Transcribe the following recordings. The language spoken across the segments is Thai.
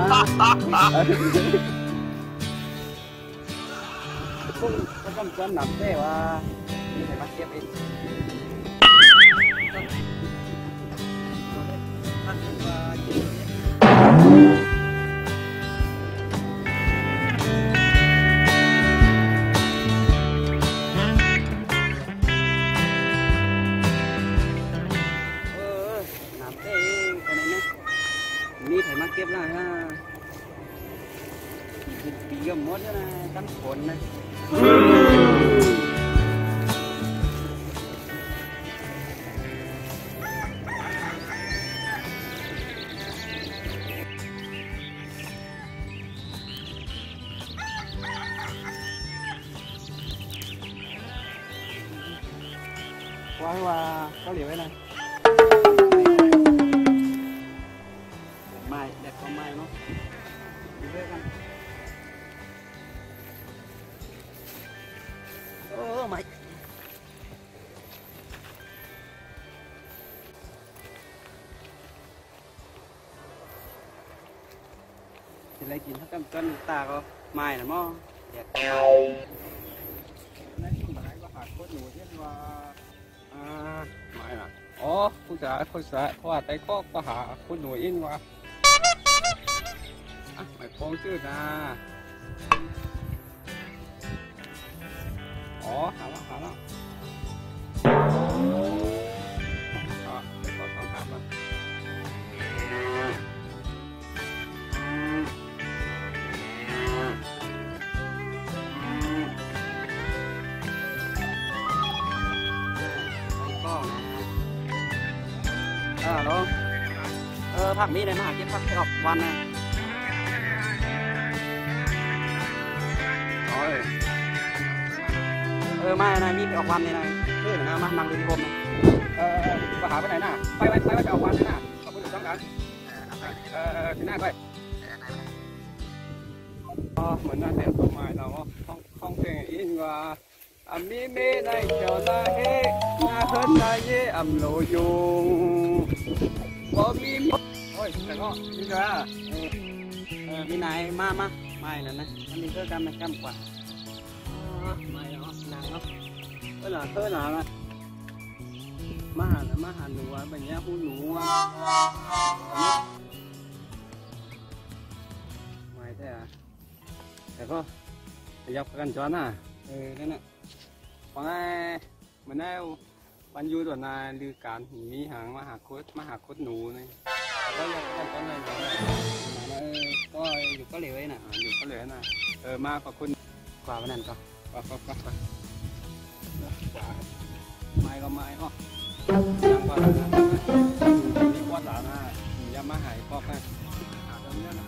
พวกก็ต้องจำหนักแค่ว่ามีใครมาเก็บเองท่านเป็นว่านี่ถ่ายมาเก็บแล้วฮะปีกหมดแล้วนะตั้งฝนนะว่าเขาเหลียวไว้นะไม่เด็ดก็ไม่เนาะดูด้วยกันโอ้ไม่จะอะไรกินถ้ากำจันตาก็ไม่นะมั้งเด็ดก็ไม่นั่นหมายว่าหาโคตรหนูเช่นว่าไม่นะอ๋อผู้ชายเพราะว่าไต้ข้อก็หาคนหนูอินว่าไม่ฟ้องชื่อนะอ๋อหาแล้วไต้ข้อต้องหาแล้วน้องผักนี้เลยมาหาเก็บผักไปออกวันนะไม่นะมีไปออกวันเลยนะนะมานั่งดูที่ผมนะไปหาไปไหนน่ะไปออกวันเลยนะขอบคุณทุกท่านกันที่หน้าไปเหมือนนั่นเนี่ยต้นไม้เราห้องเพลงอินว่ามีเมย์ในเจ้านาเฮนาเฮินนาเยอัมโลยงบ่มีโอ้ยแต่ก็นี่ก็มีนายมาไม่นั่นนะอันนี้ก็กำมันกำกว่าไม่เนาะนางเนาะเออหนามาหาหนูอ่ะแบบนี้ผู้หนูอ่ะไม่ใช่อ่ะแต่ก็ยับกันจอน่ะนั่นน่ะเพราะไงมันได้วันยูตัวนายลือการมีหางมาหาโคตรหนูนี่ก็ยับกันจอน่ะก็อยู่ก็เหลวน่ะอยู่ก็เหลวน่ะมาขอบคุณกว่าวันนั้นก็ไม่ก็ไม่อ๋อยังก็มีก้อนหลานะยังมาหายพอกนะหาตรงนี้นะ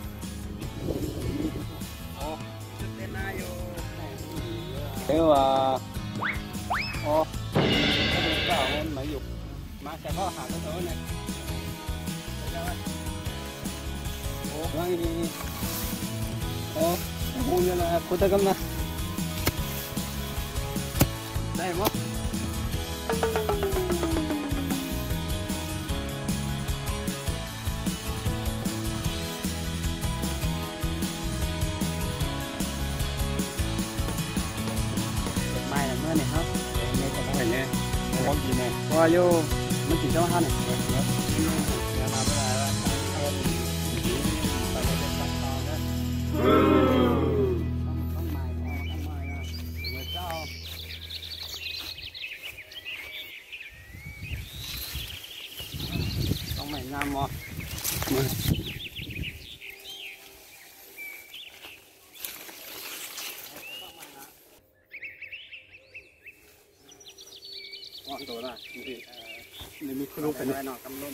โอ้เต้นน่าอยู่เดี๋ยวโอ้ก็เอาเงินมาอยู่มาแต่ก็หาตัวเนี่ยโอ้ร่างนี้โอ้พูดยังไงพูดตะกันนะได้มั้ยไม่เมื่อเนี่ยครับไม่ก็ได้เนี่ยมองกินเนี่ยว่าโยมันกินเจ้าท่านเนี่ยมาไม่ได้งามมั้งตัวน่ะนี่มีครูเป็นไงหน่อยกำลัง